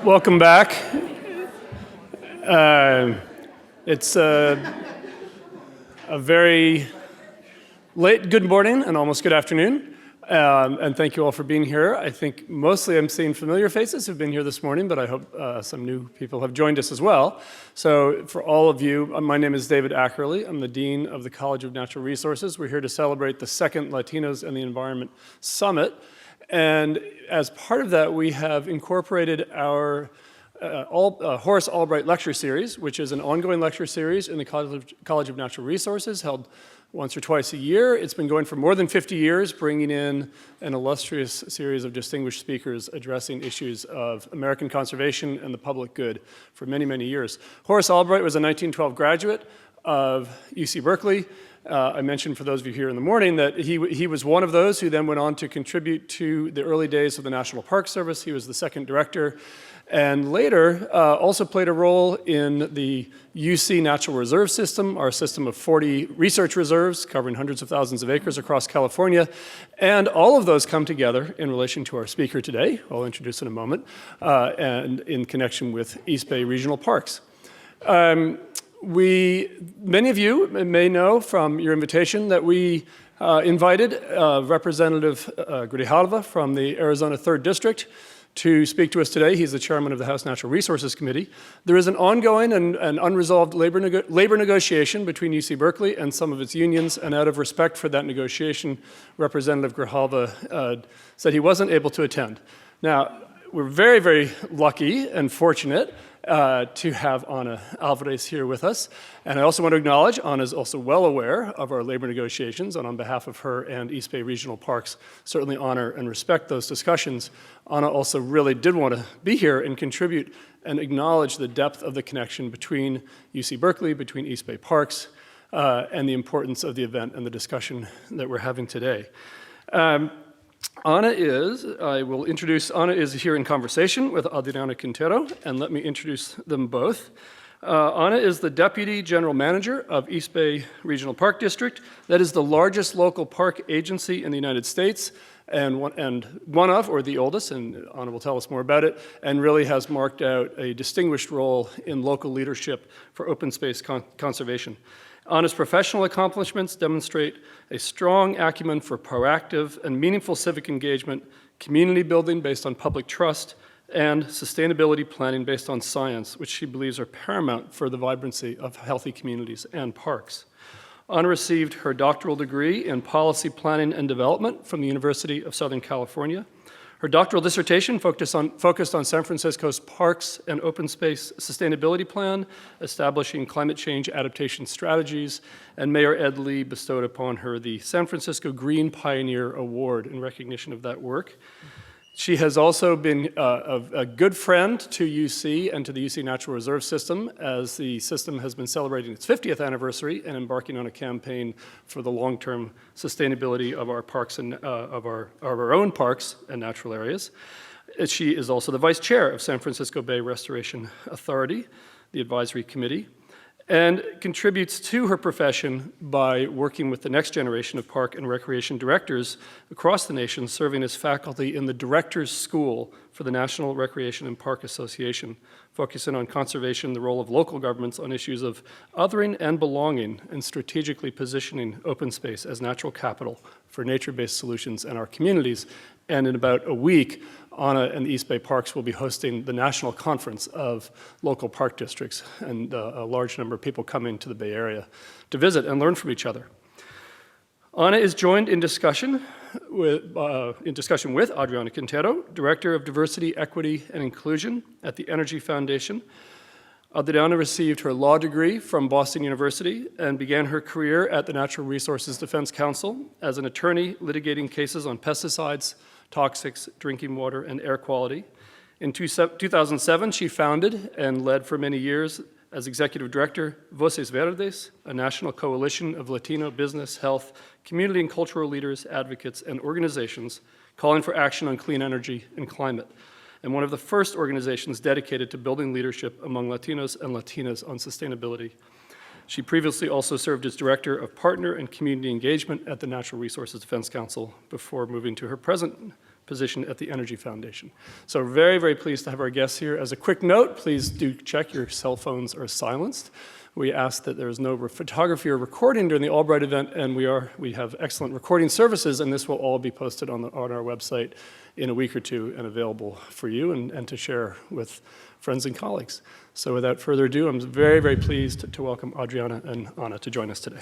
Welcome back. It's a very late good morning and almost good afternoon. And thank you all for being here. I think mostly I'm seeing familiar faces who've been here this morning, but I hope some new people have joined us as well. So for all of you, my name is David Ackerley. I'm the Dean of the College of Natural Resources. We're here to celebrate the second Latinos and the Environment Summit. And as part of that, we have incorporated our Horace Albright lecture series, which is an ongoing lecture series in the College of Natural Resources, held once or twice a year. It's been going for more than 50 years, bringing in an illustrious series of distinguished speakers addressing issues of American conservation and the public good for many, many years. Horace Albright was a 1912 graduate of UC Berkeley. I mentioned for those of you here in the morning that he was one of those who then went on to contribute to the early days of the National Park Service. He was the second director, and later also played a role in the UC Natural Reserve System, our system of 40 research reserves covering hundreds of thousands of acres across California. And all of those come together in relation to our speaker today, who I'll introduce in a moment, and in connection with East Bay Regional Parks. Many of you may know from your invitation that we invited Representative Grijalva from the Arizona 3rd District to speak to us today. He's the chairman of the House Natural Resources Committee. There is an ongoing and unresolved labor negotiation between UC Berkeley and some of its unions, and out of respect for that negotiation, Representative Grijalva said he wasn't able to attend. Now, we're very, very lucky and fortunate to have Anna Alvarez here with us. And I also want to acknowledge Anna is also well aware of our labor negotiations, and on behalf of her and East Bay Regional Parks, certainly honor and respect those discussions. Anna also really did want to be here and contribute and acknowledge the depth of the connection between UC Berkeley, between East Bay Parks, and the importance of the event and the discussion that we're having today. Anna is here in conversation with Adrianna Quintero, and let me introduce them both. Anna is the Deputy General Manager of East Bay Regional Park District. That is the largest local park agency in the United States, and one of, or the oldest, and Anna will tell us more about it, and really has marked out a distinguished role in local leadership for open space conservation. Anna's professional accomplishments demonstrate a strong acumen for proactive and meaningful civic engagement, community building based on public trust, and sustainability planning based on science, which she believes are paramount for the vibrancy of healthy communities and parks. Anna received her doctoral degree in policy planning and development from the University of Southern California. Her doctoral dissertation focused on San Francisco's Parks and Open Space Sustainability Plan, establishing climate change adaptation strategies, and Mayor Ed Lee bestowed upon her the San Francisco Green Pioneer Award in recognition of that work. She has also been a good friend to UC and to the UC Natural Reserve System, as the system has been celebrating its 50th anniversary and embarking on a campaign for the long-term sustainability of our parks and of our own parks and natural areas. She is also the vice chair of San Francisco Bay Restoration Authority, the advisory committee, and contributes to her profession by working with the next generation of park and recreation directors across the nation, serving as faculty in the Directors School for the National Recreation and Park Association, focusing on conservation, the role of local governments on issues of othering and belonging, and strategically positioning open space as natural capital for nature-based solutions in our communities. And in about a week, Anna and the East Bay Parks will be hosting the National Conference of Local Park Districts, and a large number of people coming to the Bay Area to visit and learn from each other. Anna is joined in discussion with Adrianna Quintero, Director of Diversity, Equity, and Inclusion at the Energy Foundation. Adrianna received her law degree from Boston University and began her career at the Natural Resources Defense Council as an attorney litigating cases on pesticides, toxics, drinking water, and air quality. In 2007, she founded and led for many years as executive director Voces Verdes, a national coalition of Latino business, health, community and cultural leaders, advocates, and organizations calling for action on clean energy and climate, and one of the first organizations dedicated to building leadership among Latinos and Latinas on sustainability. She previously also served as Director of Partner and Community Engagement at the Natural Resources Defense Council before moving to her present position at the Energy Foundation. So we're very, very pleased to have our guests here. As a quick note, please do check your cell phones are silenced. We ask that there is no photography or recording during the Albright event, and we have excellent recording services, and this will all be posted on our website in a week or two and available for you and to share with friends and colleagues. So without further ado, I'm very, very pleased to welcome Adrianna and Anna to join us today.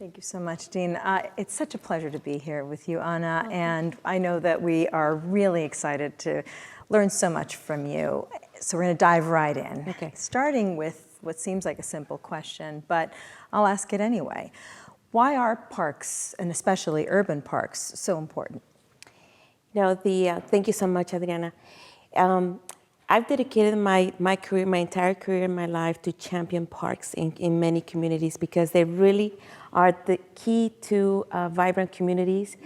Thank you so much, Dean. It's such a pleasure to be here with you, Anna, and I know that we are really excited to learn so much from you. So we're going to dive right in, starting with what seems like a simple question, but I'll ask it anyway. Why are parks, and especially urban parks, so important? Thank you so much, Adrianna. I've dedicated my career, my entire career in my life to champion parks in many communities because they really are the key to vibrant communities.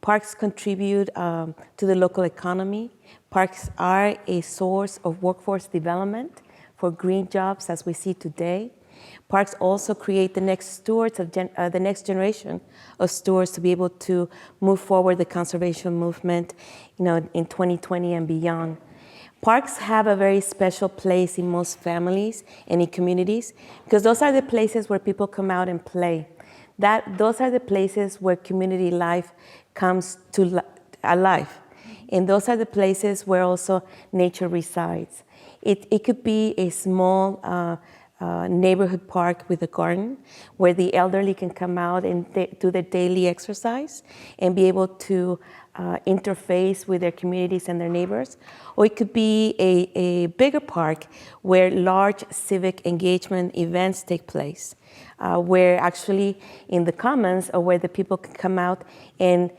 Parks contribute to the local economy. Parks are a source of workforce development for green jobs as we see today. Parks also create the next stewards of the next generation of stewards to be able to move forward the conservation movement, in 2020 and beyond. Parks have a very special place in most families and in communities because those are the places where people come out and play. Those are the places where community life comes to alive. And those are the places where also nature resides. It could be a small neighborhood park with a garden where the elderly can come out and do their daily exercise and be able to interface with their communities and their neighbors. Or it could be a bigger park where large civic engagement events take place, where actually in the commons or where the people can come out and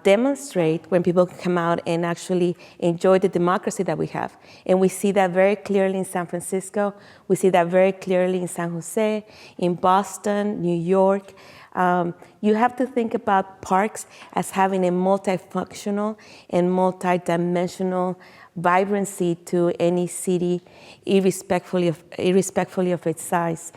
demonstrate, when people can come out and actually enjoy the democracy that we have. And we see that very clearly in San Francisco. We see that very clearly in San Jose, in Boston, New York. You have to think about parks as having a multifunctional and multidimensional vibrancy to any city, irrespectively of its size.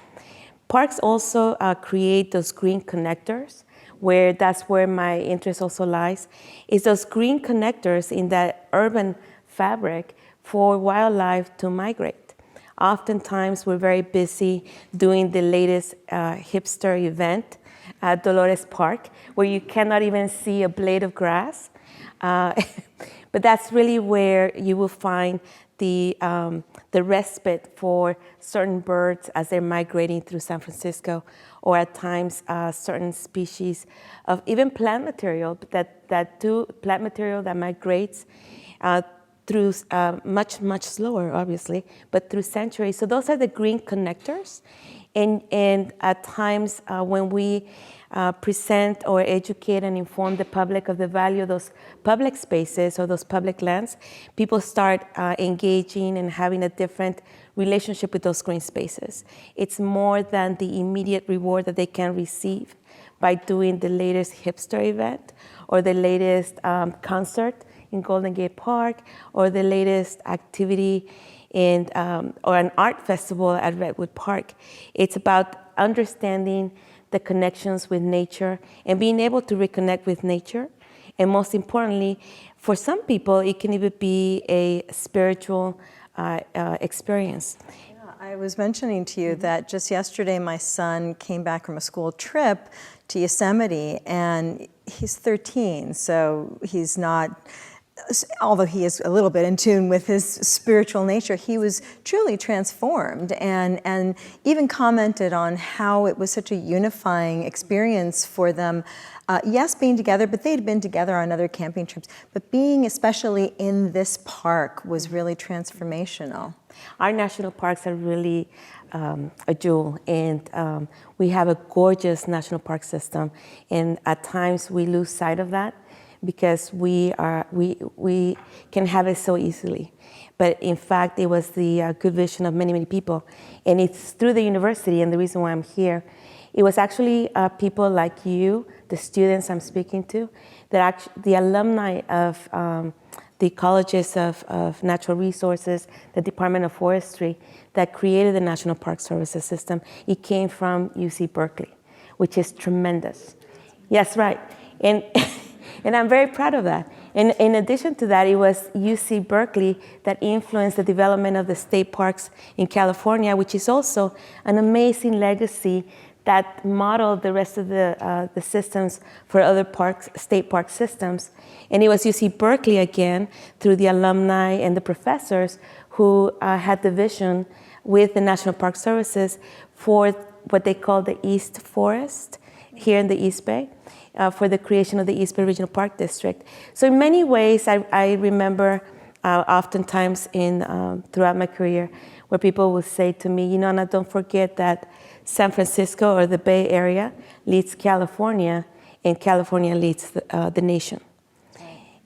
Parks also create those green connectors, where that's where my interest also lies, is those green connectors in that urban fabric for wildlife to migrate. Oftentimes, we're very busy doing the latest hipster event at Dolores Park, where you cannot even see a blade of grass. But that's really where you will find the respite for certain birds as they're migrating through San Francisco, or at times certain species of even plant material that migrates through much slower, obviously, but through centuries. So those are the green connectors. And at times when we present or educate and inform the public of the value of those public spaces or those public lands, people start engaging and having a different relationship with those green spaces. It's more than the immediate reward that they can receive by doing the latest hipster event or the latest concert in Golden Gate Park or the latest activity or an art festival at Redwood Park. It's about understanding the connections with nature and being able to reconnect with nature. And most importantly, for some people, it can even be a spiritual experience. Yeah, I was mentioning to you that just yesterday my son came back from a school trip to Yosemite, and he's 13, so he's not, although he is a little bit in tune with his spiritual nature, he was truly transformed and even commented on how it was such a unifying experience for them. Yes, being together, but they'd been together on other camping trips. But being especially in this park was really transformational. Our national parks are really a jewel, and we have a gorgeous national park system. And at times we lose sight of that, because we can have it so easily. But in fact, it was the good vision of many people. And it's through the university, and the reason why I'm here, it was actually people like you, the students I'm speaking to, that actually, the alumni of the colleges of natural resources, the Department of Forestry that created the National Park Services system. It came from UC Berkeley, which is tremendous. Yes, right. And, and I'm very proud of that. And in addition to that, it was UC Berkeley that influenced the development of the state parks in California, which is also an amazing legacy that modeled the rest of the systems for other parks, state park systems. And it was UC Berkeley again, through the alumni and the professors who had the vision with the National Park Services for what they call the East Forest here in the East Bay, for the creation of the East Bay Regional Park District. So in many ways, I remember oftentimes throughout my career where people would say to me, you know, Ana, don't forget that San Francisco or the Bay Area leads California, and California leads the nation.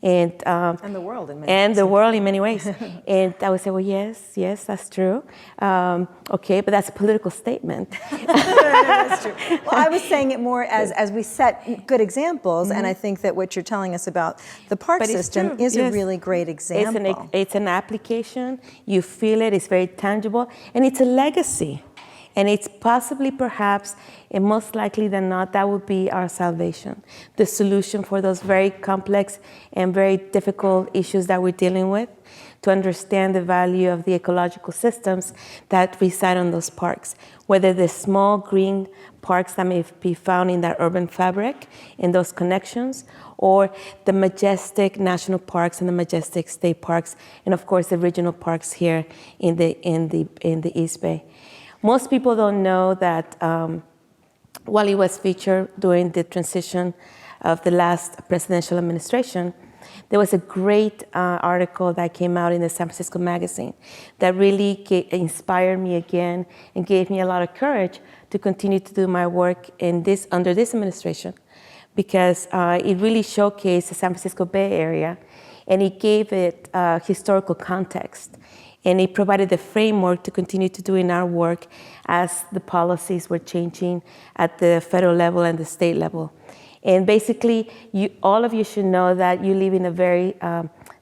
And the world in many ways. And the world in many ways. And I would say, well, yes, that's true. Okay, but that's a political statement. That's true. Well, I was saying it more as we set good examples, and I think that what you're telling us about the park system is a really great example. It's an application. You feel it. It's very tangible, and it's a legacy. And it's possibly, perhaps, and most likely than not, that would be our salvation, the solution for those very complex and very difficult issues that we're dealing with, to understand the value of the ecological systems that reside on those parks, whether the small green parks that may be found in that urban fabric, in those connections, or the majestic national parks and the majestic state parks, and of course the regional parks here in the East Bay. Most people don't know that while it was featured during the transition of the last presidential administration, there was a great article that came out in the San Francisco Magazine that really inspired me again and gave me a lot of courage to continue to do my work under this administration, because it really showcased the San Francisco Bay Area, and it gave it historical context. And it provided the framework to continue to do in our work as the policies were changing at the federal level and the state level. And basically, all of you should know that you live in a very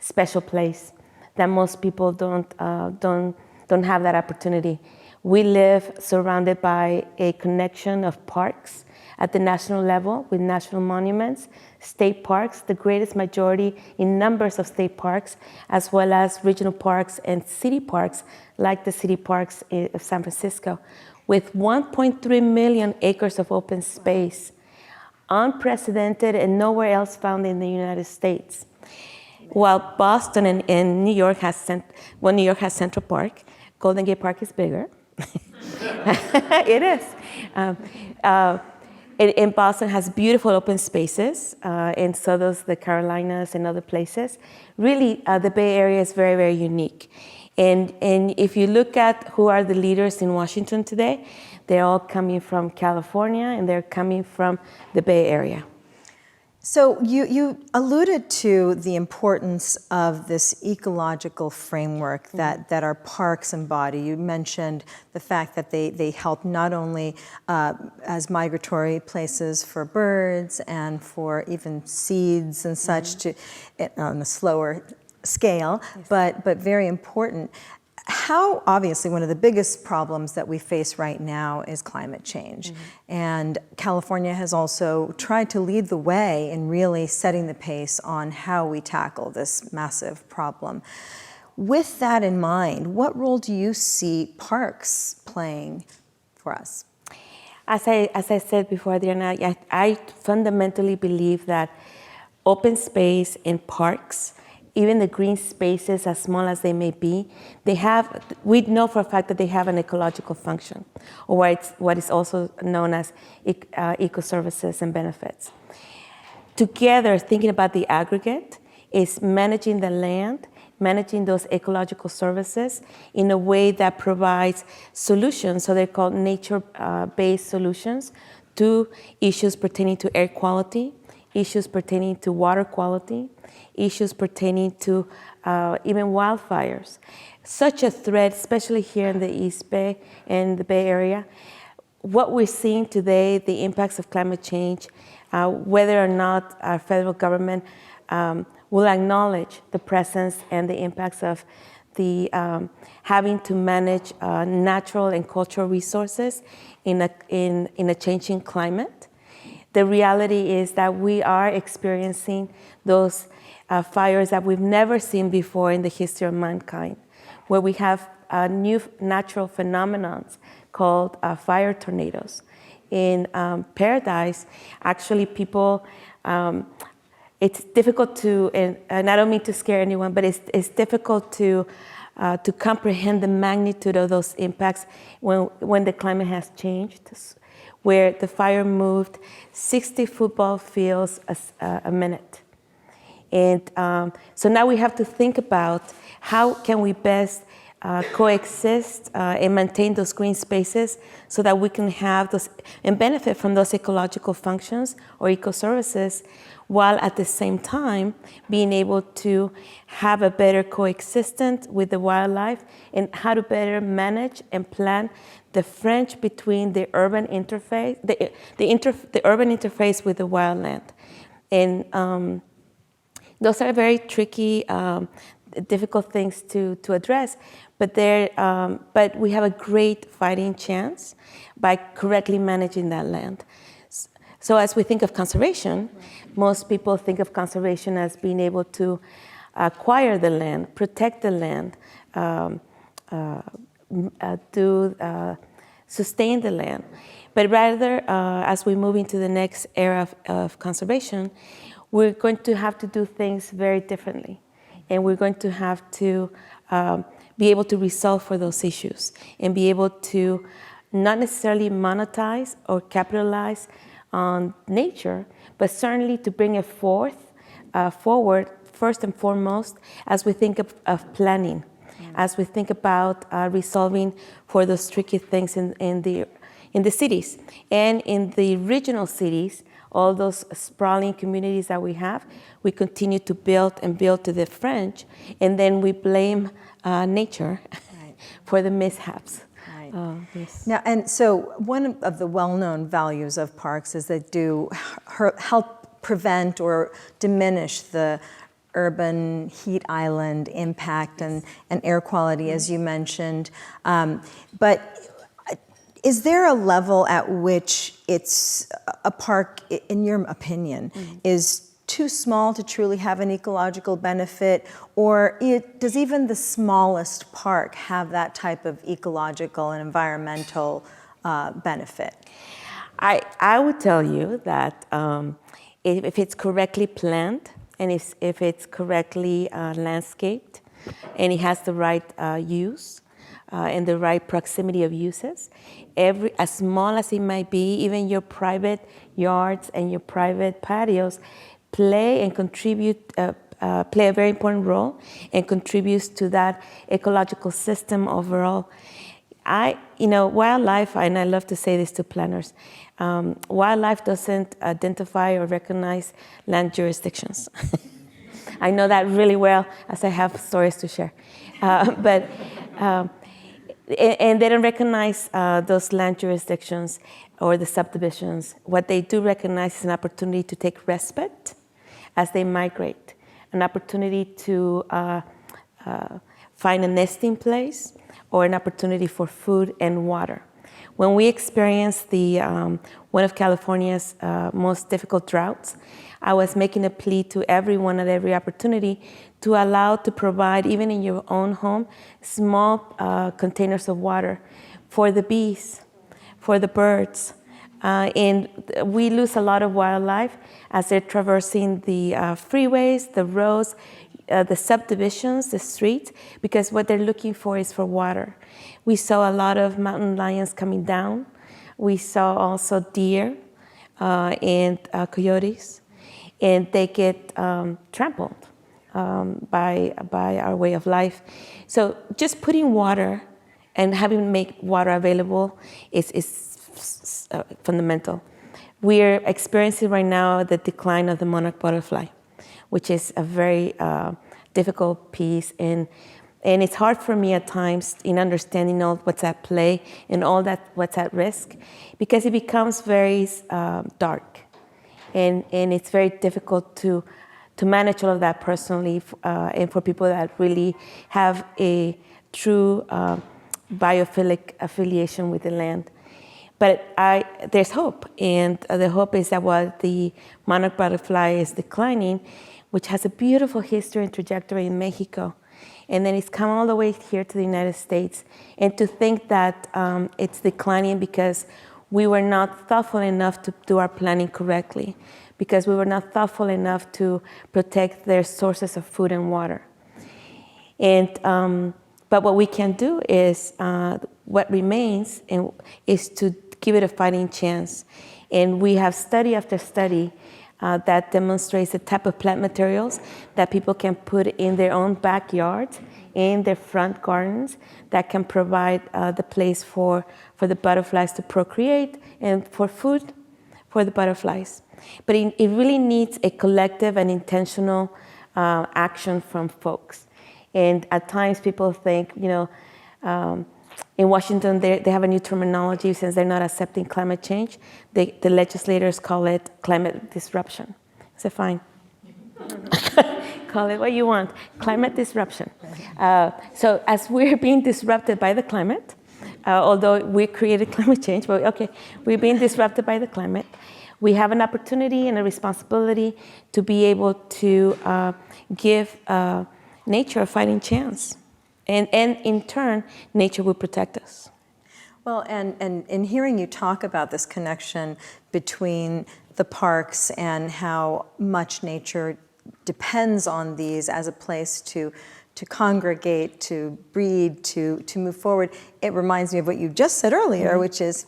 special place, that most people don't have that opportunity. We live surrounded by a connection of parks at the national level with national monuments, state parks, the greatest majority in numbers of state parks, as well as regional parks and city parks, like the city parks of San Francisco, with 1.3 million acres of open space, unprecedented and nowhere else found in the United States. While Boston and New York New York has Central Park, Golden Gate Park is bigger. It is. And Boston has beautiful open spaces, and so does the Carolinas and other places. Really, the Bay Area is very, very unique. And if you look at who are the leaders in Washington today, they're all coming from California, and they're coming from the Bay Area. So you alluded to the importance of this ecological framework that our parks embody. You mentioned the fact that they help not only as migratory places for birds and for even seeds and such on a slower scale, but very important. How, obviously, one of the biggest problems that we face right now is climate change. And California has also tried to lead the way in really setting the pace on how we tackle this massive problem. With that in mind, what role do you see parks playing for us? As I said before, Adrianna, I fundamentally believe that open space in parks, even the green spaces, as small as they may be, we know for a fact that they have an ecological function, or what is also known as eco-services and benefits. Together, thinking about the aggregate is managing the land, managing those ecological services in a way that provides solutions, so they're called nature-based solutions, to issues pertaining to air quality, issues pertaining to water quality, issues pertaining to even wildfires. Such a threat, especially here in the East Bay and the Bay Area. What we're seeing today, the impacts of climate change, whether or not our federal government will acknowledge the presence and the impacts of the having to manage natural and cultural resources in a changing climate. The reality is that we are experiencing those fires that we've never seen before in the history of mankind, where we have new natural phenomenons called fire tornadoes. In Paradise, actually people, it's difficult to, and I don't mean to scare anyone, but it's difficult to comprehend the magnitude of those impacts when the climate has changed, where the fire moved 60 football fields a minute. And so now we have to think about how can we best coexist and maintain those green spaces so that we can have those and benefit from those ecological functions or ecoservices, while at the same time being able to have a better coexistence with the wildlife and how to better manage and plan the fringe between the urban interface, the urban interface with the wildland. And those are very tricky, difficult things to address, but we have a great fighting chance by correctly managing that land. So as we think of conservation, most people think of conservation as being able to acquire the land, protect the land, sustain the land. But rather, as we move into the next era of conservation, we're going to have to do things very differently. And we're going to have to be able to resolve for those issues and be able to not necessarily monetize or capitalize on nature, but certainly to bring it forward, first and foremost, as we think of planning, as we think about resolving for those tricky things in the cities. And in the regional cities, all those sprawling communities that we have, we continue to build and build to the fringe, and then we blame nature for the mishaps. Yes. Now, and so one of the well-known values of parks is they do help prevent or diminish the urban heat island impact and air quality, as you mentioned. But is there a level at which a park, in your opinion, is too small to truly have an ecological benefit, or does even the smallest park have that type of ecological and environmental benefit? I would tell you that if it's correctly planned and if it's correctly landscaped and it has the right use and the right proximity of uses, as small as it might be, even your private yards and your private patios play and contribute, play a very important role and contributes to that ecological system overall. Wildlife, and I love to say this to planners, wildlife doesn't identify or recognize land jurisdictions. I know that really well, as I have stories to share. And they don't recognize those land jurisdictions or the subdivisions. What they do recognize is an opportunity to take respite as they migrate, an opportunity to find a nesting place, or an opportunity for food and water. When we experienced one of California's most difficult droughts, I was making a plea to everyone at every opportunity to allow to provide, even in your own home, small containers of water for the bees, for the birds. And we lose a lot of wildlife as they're traversing the freeways, the roads, the subdivisions, the streets, because what they're looking for is for water. We saw a lot of mountain lions coming down. We saw also deer and coyotes, and they get trampled by our way of life. So just putting water and having make water available is fundamental. We're experiencing right now the decline of the monarch butterfly, which is a very difficult piece, and it's hard for me at times in understanding all what's at play and all that what's at risk, because it becomes very dark, and it's very difficult to to manage all of that personally, and for people that really have a true biophilic affiliation with the land. But there's hope, and the hope is that while the monarch butterfly is declining, which has a beautiful history and trajectory in Mexico, and then it's come all the way here to the United States, and to think that it's declining because we were not thoughtful enough to do our planning correctly, because we were not thoughtful enough to protect their sources of food and water. And but what we can do is, what remains is to give it a fighting chance. And we have study after study that demonstrates the type of plant materials that people can put in their own backyards, in their front gardens, that can provide the place for the butterflies to procreate and for food for the butterflies. But it really needs a collective and intentional action from folks. And at times people think, in Washington, they have a new terminology since they're not accepting climate change. The legislators call it climate disruption. I said, fine. Call it what you want, climate disruption. So as we're being disrupted by the climate, although we created climate change, but okay, we're being disrupted by the climate, we have an opportunity and a responsibility to be able to give nature a fighting chance. And in turn, nature will protect us. Well, and in hearing you talk about this connection between the parks and how much nature depends on these as a place to congregate, to breed, to move forward, it reminds me of what you just said earlier, which is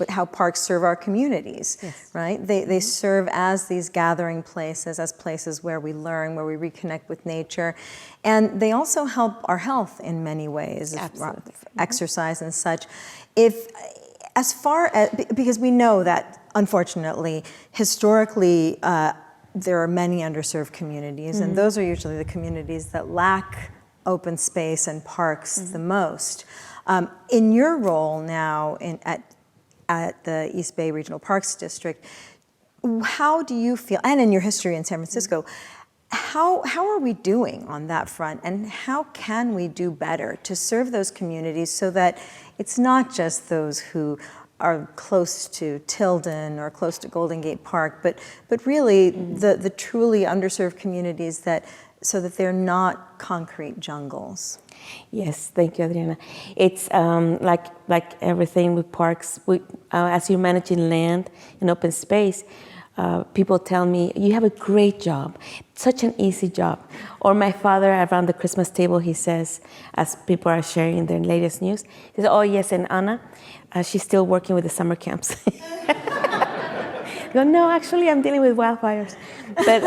how parks serve our communities, right? They serve as these gathering places, as places where we learn, where we reconnect with nature. And they also help our health in many ways, exercise and such. Because we know that, unfortunately, historically, there are many underserved communities, and those are usually the communities that lack open space and parks the most. In your role now at the East Bay Regional Parks District, how do you feel, and in your history in San Francisco, how are we doing on that front, and how can we do better to serve those communities so that it's not just those who are close to Tilden or close to Golden Gate Park, but really the truly underserved communities, so that they're not concrete jungles? Yes, thank you, Adrianna. It's like everything with parks. As you're managing land and open space, people tell me, you have a great job, such an easy job. Or my father, around the Christmas table, he says, as people are sharing their latest news, he says, oh yes, and Anna, she's still working with the summer camps. I go, no, actually, I'm dealing with wildfires. But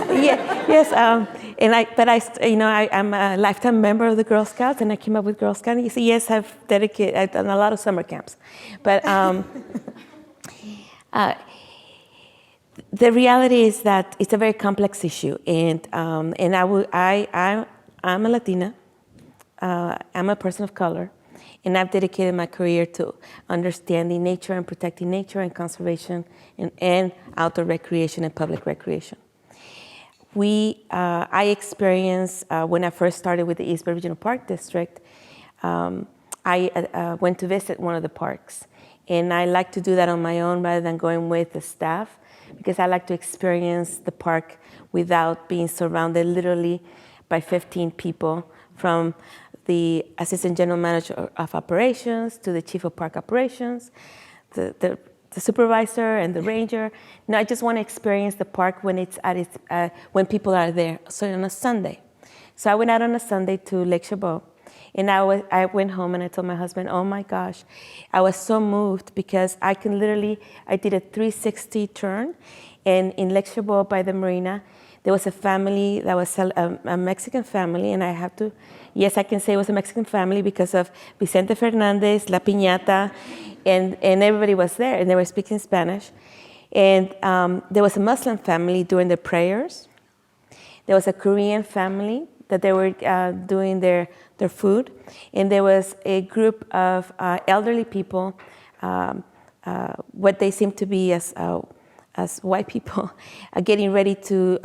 I'm a lifetime member of the Girl Scouts, and I came up with Girl Scouts. You say, yes, I've done a lot of summer camps. But the reality is that it's a very complex issue, and I'm a Latina, I'm a person of color, and I've dedicated my career to understanding nature and protecting nature and conservation and outdoor recreation and public recreation. I experienced, when I first started with the East Bay Regional Park District, I went to visit one of the parks, and I like to do that on my own rather than going with the staff, because I like to experience the park without being surrounded literally by 15 people, from the assistant general manager of operations to the chief of park operations, the supervisor and the ranger. No, I just want to experience the park when it's at its when people are there. So on a Sunday, so I went out on a Sunday to Lake Chabot, and I went home and I told my husband, oh my gosh, I was so moved because I did a 360 turn, and in Lake Chabot by the marina, there was a family that was a Mexican family, and I can say it was a Mexican family because of Vicente Fernandez, La Piñata, and everybody was there, and they were speaking Spanish. And there was a Muslim family doing their prayers. There was a Korean family that they were doing their food. And there was a group of elderly people, what they seem to be as as white people are getting ready to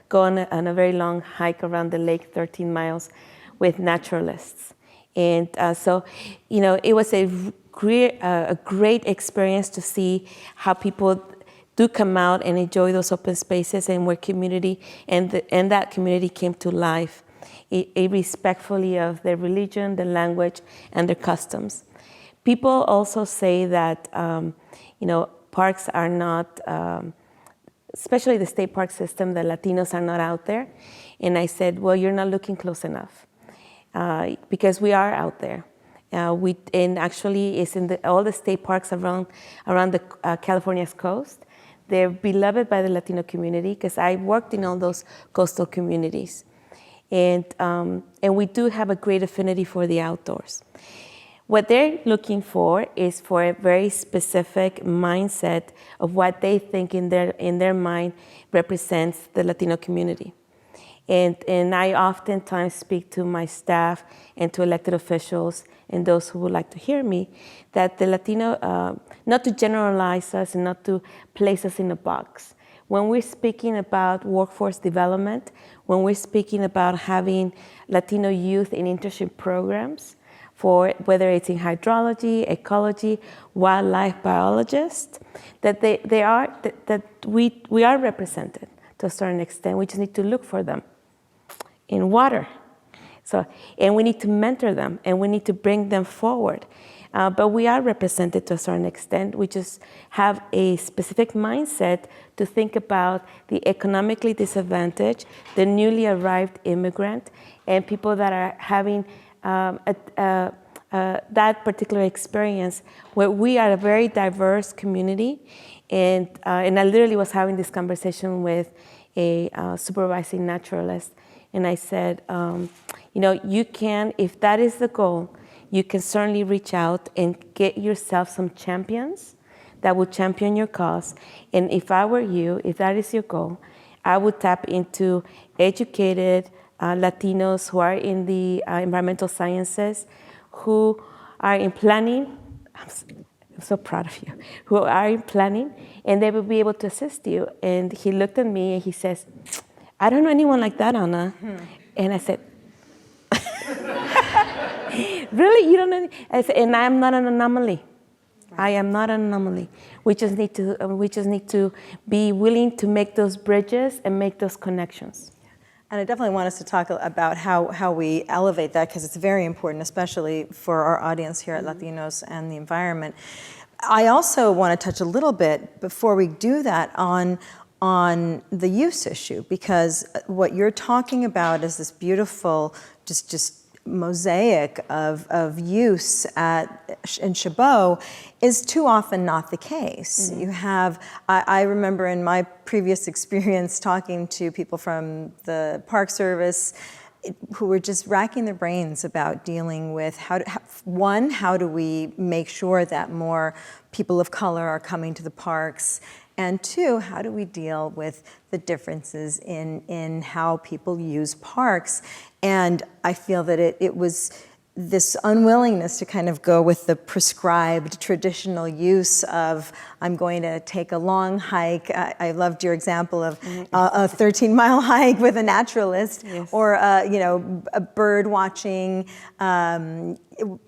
go on a very long hike around the lake, 13 miles, with naturalists. And so, it was a great experience to see how people do come out and enjoy those open spaces, and where community and that community came to life, respectfully of their religion, their language, and their customs. People also say that parks are not, especially the state park system, the Latinos are not out there. And I said, well, you're not looking close enough, because we are out there. And actually, it's in all the state parks around the California's coast. They're beloved by the Latino community, because I worked in all those coastal communities. And we do have a great affinity for the outdoors. What they're looking for is for a very specific mindset of what they think in their mind represents the Latino community. And I oftentimes speak to my staff and to elected officials and those who would like to hear me, that the Latino, not to generalize us and not to place us in a box. When we're speaking about workforce development, when we're speaking about having Latino youth in internship programs, for whether it's in hydrology, ecology, wildlife biologists, that we are represented to a certain extent. We just need to look for them in water. And we need to mentor them, and we need to bring them forward. But we are represented to a certain extent. We just have a specific mindset to think about the economically disadvantaged, the newly arrived immigrant, and people that are having that particular experience, where we are a very diverse community. And I literally was having this conversation with a supervising naturalist. And I said, you can, if that is the goal, you can certainly reach out and get yourself some champions that will champion your cause. And if I were you, if that is your goal, I would tap into educated Latinos who are in the environmental sciences, who are in planning. I'm so proud of you. Who are in planning, and they will be able to assist you. And he looked at me and he says, I don't know anyone like that, Anna. And I said, really? You don't know? I said, and I am not an anomaly. I am not an anomaly. We just need to be willing to make those bridges and make those connections. And I definitely want us to talk about how we elevate that, because it's very important, especially for our audience here at Latinos and the environment. I also want to touch a little bit, before we do that, on the use issue, because what you're talking about is this beautiful, just mosaic of use in Chabot is too often not the case. Mm-hmm. You have, I remember in my previous experience talking to people from the Park Service who were just racking their brains about dealing with how do we make sure that more people of color are coming to the parks, and two, how do we deal with the differences in how people use parks? And I feel that it was this unwillingness to kind of go with the prescribed traditional use of, I'm going to take a long hike. I loved your example of a 13-mile hike with a naturalist, yes. Or a bird watching,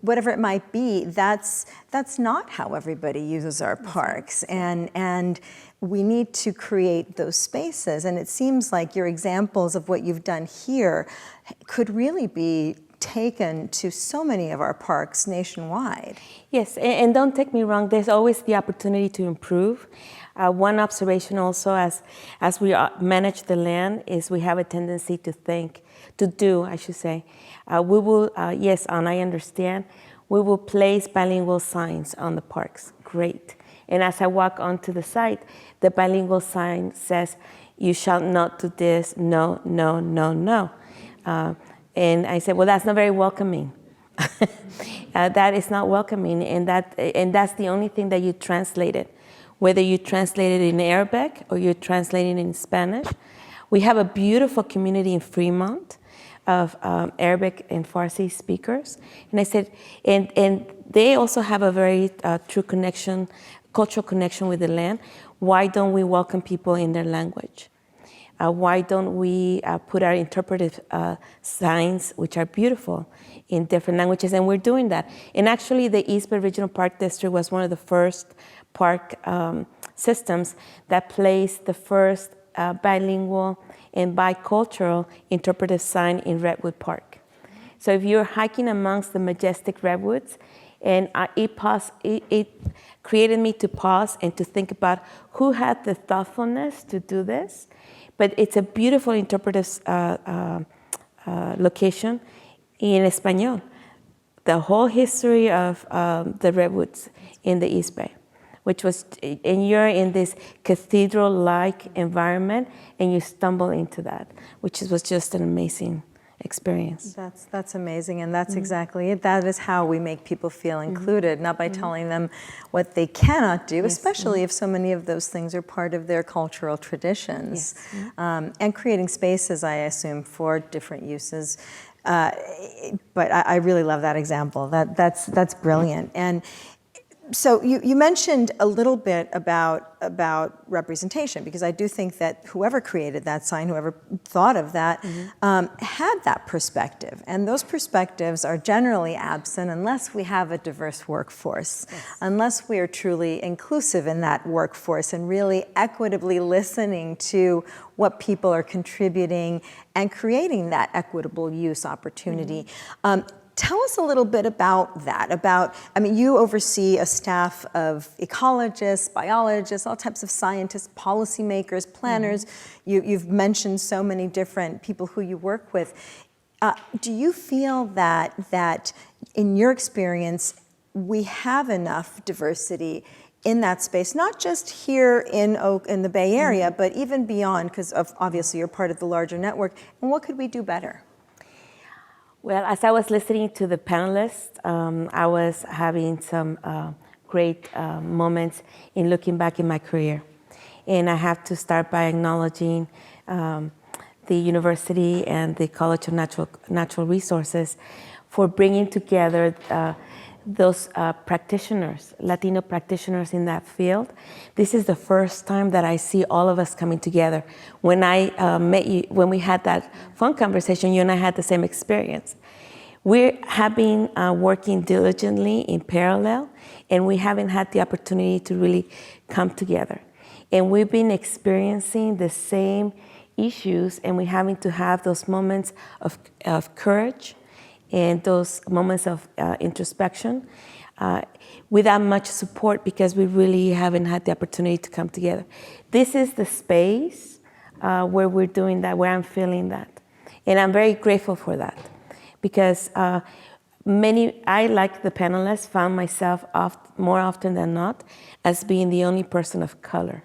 whatever it might be. That's not how everybody uses our parks, and we need to create those spaces. And it seems like your examples of what you've done here could really be taken to so many of our parks nationwide. Yes, and don't take me wrong, there's always the opportunity to improve. One observation also as we manage the land is we have a tendency to we will, yes, and I understand, we will place bilingual signs on the parks, great. And as I walk onto the site, the bilingual sign says, you shall not do this, no, no, no, no. And I said, well, that's not very welcoming. That is not welcoming, and that's the only thing that you translated. Whether you translate it in Arabic or you translate it in Spanish. We have a beautiful community in Fremont of Arabic and Farsi speakers. And I said, and they also have a very true connection, cultural connection with the land. Why don't we welcome people in their language? Why don't we put our interpretive signs, which are beautiful, in different languages? And we're doing that. And actually, the East Bay Regional Park District was one of the first park systems that placed the first bilingual and bicultural interpretive sign in Redwood Park. So if you're hiking amongst the majestic redwoods, and it created me to pause and to think about who had the thoughtfulness to do this. But it's a beautiful interpretive location in Espanol. The whole history of the redwoods in the East Bay, which was, and you're in this cathedral-like environment, and you stumble into that, which was just an amazing experience. That's amazing, and that's exactly it. That is how we make people feel included, not by telling them what they cannot do, especially if so many of those things are part of their cultural traditions. And creating spaces, I assume, for different uses. But I really love that example. That's brilliant. And so you mentioned a little bit about representation, because I do think that whoever created that sign, whoever thought of that, had that perspective. And those perspectives are generally absent unless we have a diverse workforce, unless we are truly inclusive in that workforce and really equitably listening to what people are contributing and creating that equitable use opportunity. Tell us a little bit about that, I mean, you oversee a staff of ecologists, biologists, all types of scientists, policymakers, planners. You've mentioned so many different people who you work with. Do you feel that in your experience, we have enough diversity in that space, not just here in the Bay Area, but even beyond, because obviously you're part of the larger network, and what could we do better? Well, as I was listening to the panelists, I was having some great moments in looking back in my career. And I have to start by acknowledging the university and the College of Natural Resources for bringing together those practitioners, Latino practitioners in that field. This is the first time that I see all of us coming together. When I met you, when we had that phone conversation, you and I had the same experience. We have been working diligently in parallel, and we haven't had the opportunity to really come together. And we've been experiencing the same issues, and we're having to have those moments of courage and those moments of introspection without much support, because we really haven't had the opportunity to come together. This is the space where we're doing that, where I'm feeling that. And I'm very grateful for that, because I, like the panelists, found myself more often than not as being the only person of color.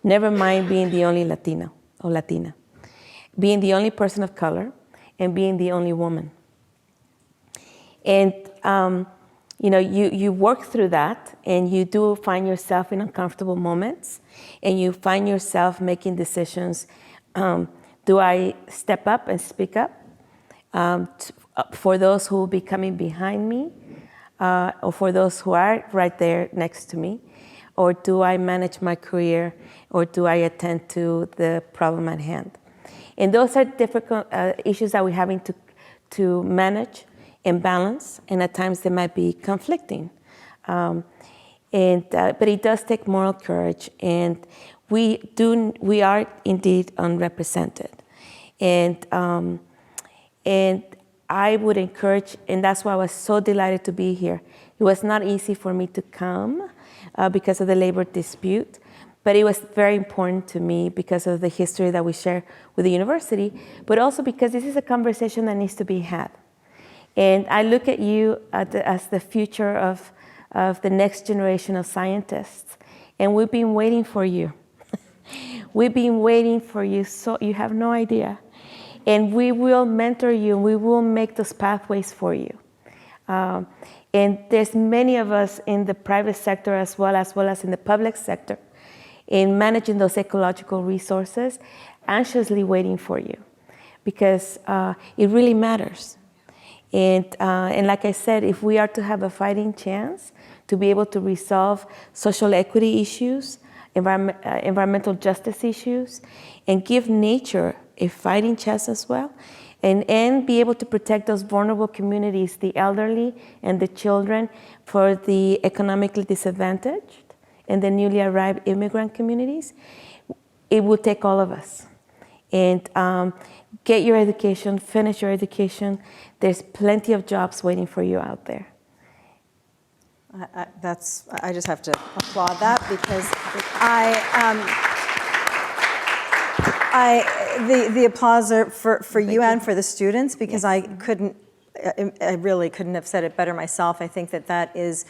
Never mind being the only Latino or Latina. Being the only person of color and being the only woman. And you work through that, and you do find yourself in uncomfortable moments, and you find yourself making decisions. Do I step up and speak up for those who will be coming behind me, or for those who are right there next to me? Or do I manage my career, or do I attend to the problem at hand? And those are difficult issues that we're having to manage and balance, and at times they might be conflicting. But it does take moral courage, and we are indeed unrepresented. And I would encourage, and that's why I was so delighted to be here. It was not easy for me to come because of the labor dispute, but it was very important to me because of the history that we share with the university, but also because this is a conversation that needs to be had. And I look at you as the future of the next generation of scientists. And we've been waiting for you. We've been waiting for you, so you have no idea. And we will mentor you, and we will make those pathways for you. And there's many of us in the private sector as well as in the public sector in managing those ecological resources, anxiously waiting for you, because it really matters. And like I said, if we are to have a fighting chance to be able to resolve social equity issues environmental justice issues, and give nature a fighting chance as well, and be able to protect those vulnerable communities, the elderly and the children, for the economically disadvantaged and the newly arrived immigrant communities. It will take all of us. And get your education, finish your education. There's plenty of jobs waiting for you out there. I just have to applaud that, because the applause are for you and for the students, because I really couldn't have said it better myself. I think that is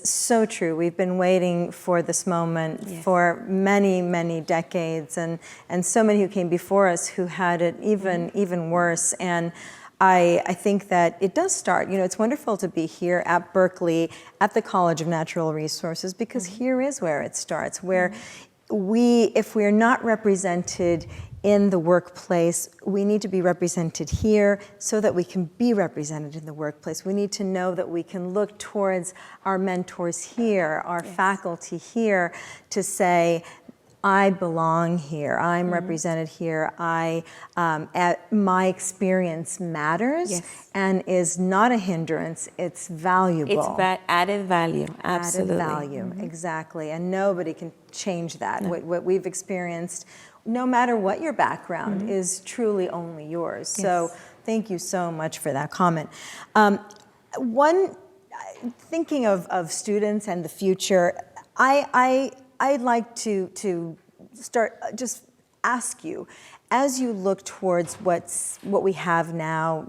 so true. We've been waiting for this moment for many, many decades, and so many who came before us who had it even worse. And I think that it does start. It's wonderful to be here at Berkeley, at the College of Natural Resources, because here is where it starts, where if we're not represented in the workplace, we need to be represented here so that we can be represented in the workplace. We need to know that we can look towards our mentors here, our faculty here, to say, I belong here, I'm represented here, my experience matters and is not a hindrance, it's valuable. It's added value, absolutely. Added value, exactly, and nobody can change that. No. What we've experienced, no matter what your background, is truly only yours. Yes. So thank you so much for that comment. Thinking of students and the future, I'd like to start, just ask you, as you look towards what we have now,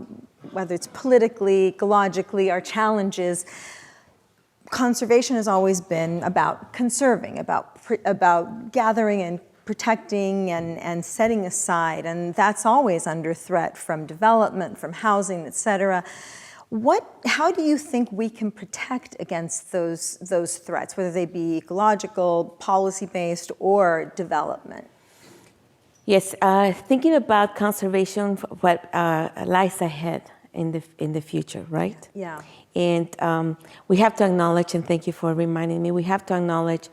whether it's politically, ecologically, our challenges, conservation has always been about conserving, about gathering and protecting and setting aside, and that's always under threat from development, from housing, et cetera. How do you think we can protect against those threats, whether they be ecological, policy-based, or development? Yes, thinking about conservation, what lies ahead in the future, right? Yeah. And we have to acknowledge, and thank you for reminding me, we have to acknowledge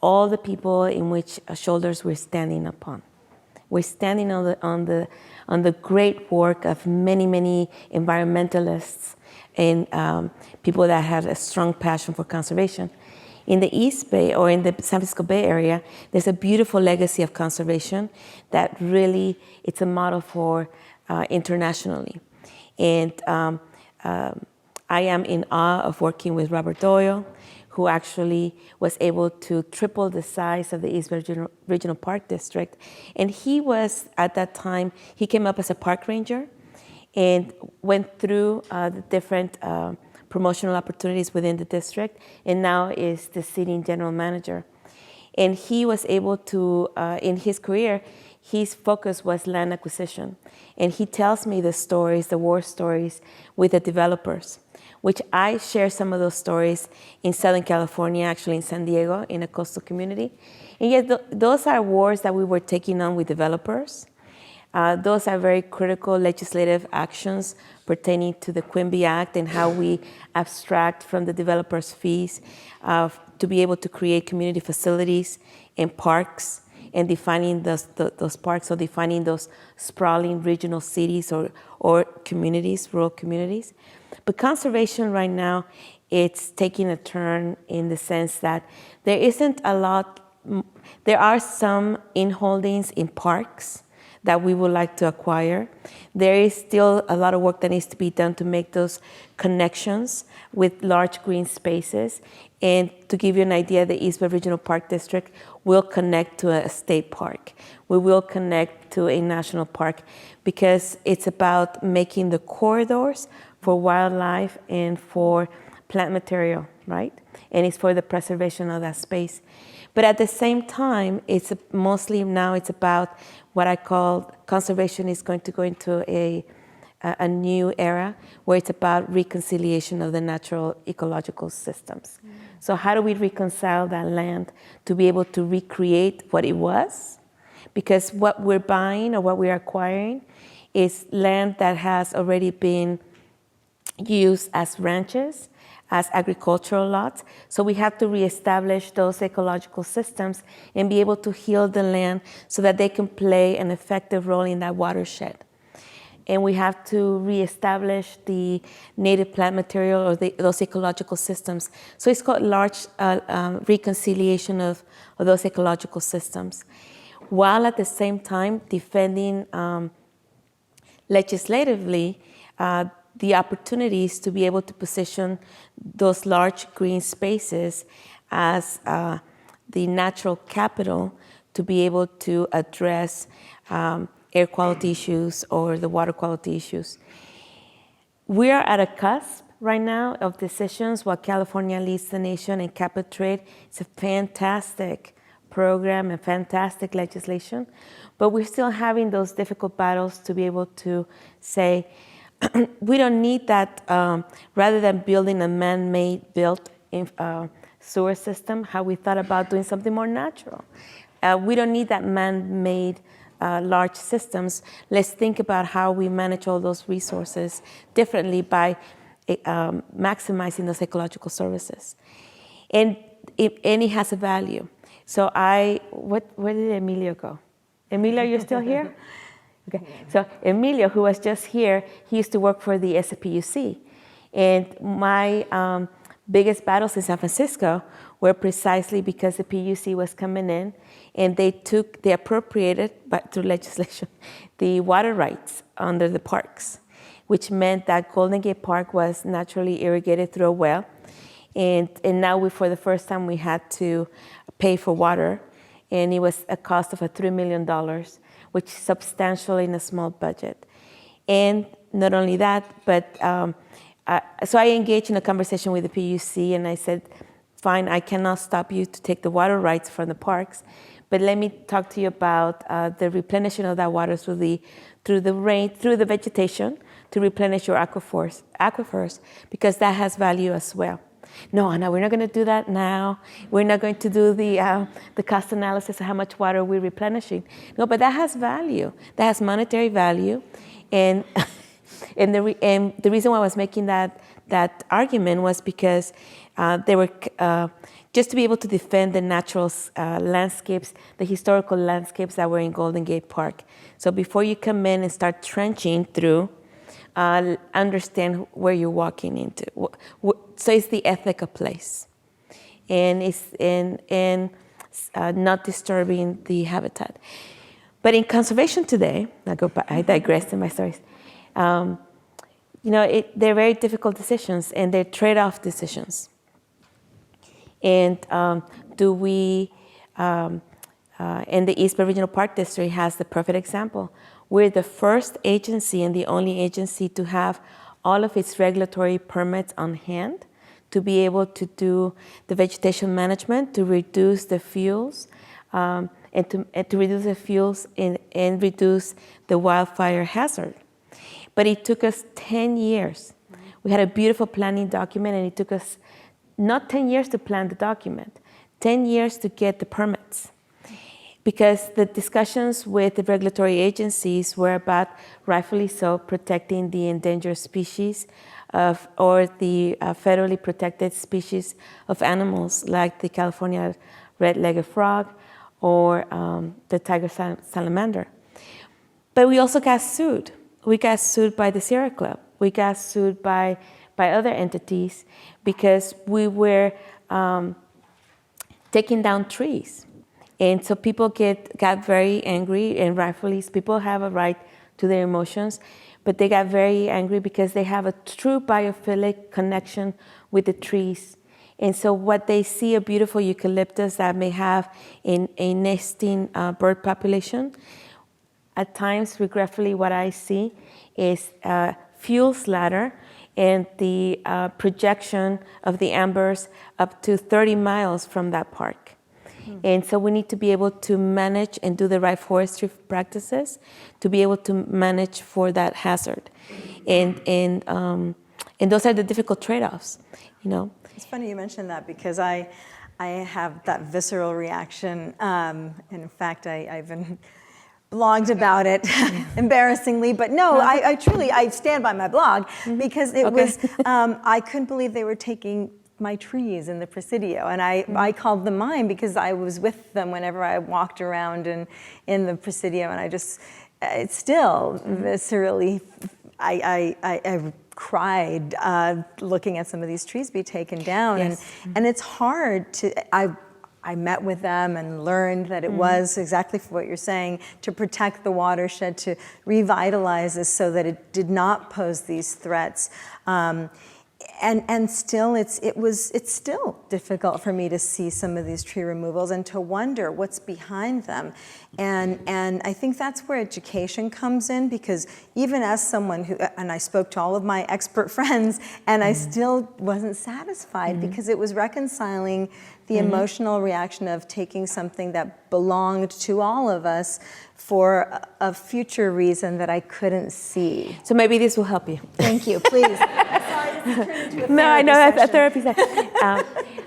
all the people in which shoulders we're standing upon. We're standing on the great work of many, many environmentalists and people that have a strong passion for conservation. In the East Bay, or in the San Francisco Bay Area, there's a beautiful legacy of conservation that really, it's a model for internationally. And I am in awe of working with Robert Doyle, who actually was able to triple the size of the East Bay Regional Park District. And he was, at that time, he came up as a park ranger and went through the different promotional opportunities within the district, and now is the sitting general manager. And he was able to, in his career, his focus was land acquisition. And he tells me the stories, the war stories with the developers, which I share some of those stories in Southern California, actually in San Diego, in a coastal community. And yet those are wars that we were taking on with developers. Those are very critical legislative actions pertaining to the Quimby Act and how we abstract from the developers' fees to be able to create community facilities and parks, and defining those parks, or defining those sprawling regional cities or communities, rural communities. But conservation right now, it's taking a turn in the sense that there isn't a lot, there are some inholdings in parks that we would like to acquire. There is still a lot of work that needs to be done to make those connections with large green spaces. And to give you an idea, the East Bay Regional Park District will connect to a state park. We will connect to a national park, because it's about making the corridors for wildlife and for plant material, right? And it's for the preservation of that space. But at the same time, it's mostly now it's about what I call conservation is going to go into a new era where it's about reconciliation of the natural ecological systems. Mm. So how do we reconcile that land to be able to recreate what it was? Because what we're buying or what we're acquiring is land that has already been use as ranches, as agricultural lots. So we have to reestablish those ecological systems and be able to heal the land so that they can play an effective role in that watershed. And we have to reestablish the native plant material or those ecological systems. So it's called large reconciliation of those ecological systems, while at the same time defending legislatively the opportunities to be able to position those large green spaces as the natural capital to be able to address air quality issues or the water quality issues. We are at a cusp right now of decisions while California leads the nation in cap and trade. It's a fantastic program and fantastic legislation, but we're still having those difficult battles to be able to say, we don't need that, rather than building a man-made built sewer system, how we thought about doing something more natural. We don't need that man-made large systems. Let's think about how we manage all those resources differently by maximizing those ecological services. And it has a value. So where did Emilio go? Emilio, you're still here? Okay, so Emilio, who was just here, he used to work for the SPUC. And my biggest battles in San Francisco were precisely because the PUC was coming in and they appropriated, but through legislation, the water rights under the parks, which meant that Golden Gate Park was naturally irrigated through a well. And now for the first time, we had to pay for water. And it was a cost of $3 million, which is substantial in a small budget. And not only that, but so I engaged in a conversation with the PUC, and I said, fine, I cannot stop you to take the water rights from the parks, but let me talk to you about the replenishment of that water through the rain, through the vegetation, to replenish your aquifers, because that has value as well. No, we're not going to do that now. We're not going to do the cost analysis of how much water we're replenishing. No, but that has value. That has monetary value, and the reason why I was making that argument was because they were just to be able to defend the natural landscapes, the historical landscapes that were in Golden Gate Park. So before you come in and start trenching through, understand where you're walking into. So it's the ethic of place, and it's not disturbing the habitat. But in conservation today, I digressed in my stories. They're very difficult decisions, and they're trade-off decisions. And and the East Bay Regional Park District has the perfect example. We're the first agency and the only agency to have all of its regulatory permits on hand to be able to do the vegetation management, to reduce the fuels, and to reduce the fuels and reduce the wildfire hazard. But it took us 10 years. We had a beautiful planning document, and it took us not 10 years to plan the document, 10 years to get the permits. Because the discussions with the regulatory agencies were about, rightfully so, protecting the endangered species or the federally protected species of animals like the California red-legged frog or the tiger salamander. But we also got sued. We got sued by the Sierra Club. We got sued by other entities because we were taking down trees. And so people got very angry, and rightfully, people have a right to their emotions, but they got very angry because they have a true biophilic connection with the trees. And so what they see, a beautiful eucalyptus that may have a nesting bird population, at times, regretfully, what I see is fuel slather and the projection of the ambers up to 30 miles from that park. And so we need to be able to manage and do the right forestry practices to be able to manage for that hazard. And those are the difficult trade-offs, It's funny you mentioned that because I have that visceral reaction. In fact, I've been blogged about it, embarrassingly, but no, I truly stand by my blog because it was, I couldn't believe they were taking my trees in the Presidio, and I called them mine because I was with them whenever I walked around in the Presidio, and I just, it's still viscerally, I cried looking at some of these trees be taken down, and it's hard to, I met with them and learned that it was exactly for what you're saying, to protect the watershed, to revitalize this so that it did not pose these threats. And still, it's still difficult for me to see some of these tree removals and to wonder what's behind them. And I think that's where education comes in, because even as someone who, and I spoke to all of my expert friends, and I still wasn't satisfied because it was reconciling the emotional reaction of taking something that belonged to all of us for a future reason that I couldn't see. So maybe this will help you. Thank you, please. Sorry, no, I know that's a therapy session.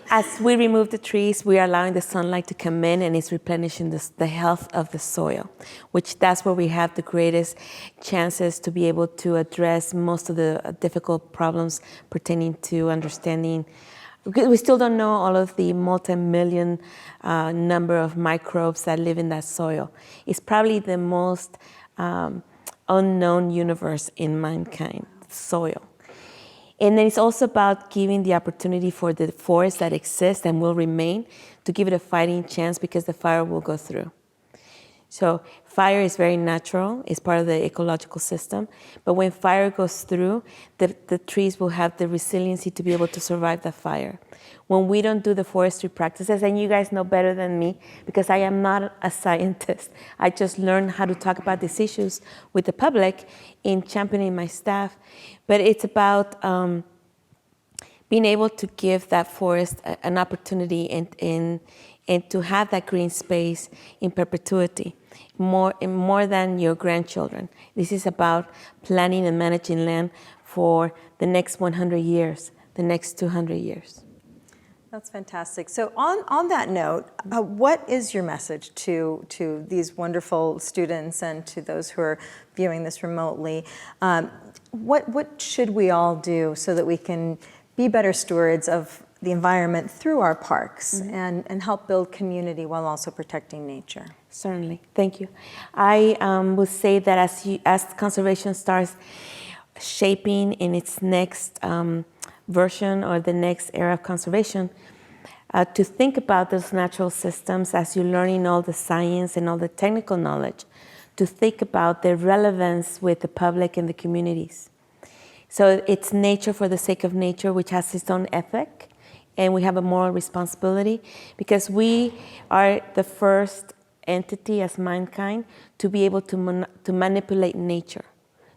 As we remove the trees, we are allowing the sunlight to come in, and it's replenishing the health of the soil, which that's where we have the greatest chances to be able to address most of the difficult problems pertaining to understanding. We still don't know all of the multi-million number of microbes that live in that soil. It's probably the most unknown universe in mankind, soil. And then it's also about giving the opportunity for the forest that exists and will remain to give it a fighting chance, because the fire will go through. So fire is very natural, it's part of the ecological system, but when fire goes through, the trees will have the resiliency to be able to survive the fire. When we don't do the forestry practices, and you guys know better than me, because I am not a scientist, I just learned how to talk about these issues with the public in championing my staff, but it's about being able to give that forest an opportunity and to have that green space in perpetuity, more than your grandchildren. This is about planning and managing land for the next 100 years, the next 200 years. That's fantastic. So on that note, what is your message to these wonderful students and to those who are viewing this remotely? What should we all do so that we can be better stewards of the environment through our parks and help build community while also protecting nature? Certainly, thank you. I would say that as conservation starts shaping in its next version or the next era of conservation, to think about those natural systems as you're learning all the science and all the technical knowledge, to think about their relevance with the public and the communities. So it's nature for the sake of nature, which has its own ethic, and we have a moral responsibility, because we are the first entity as mankind to be able to manipulate nature.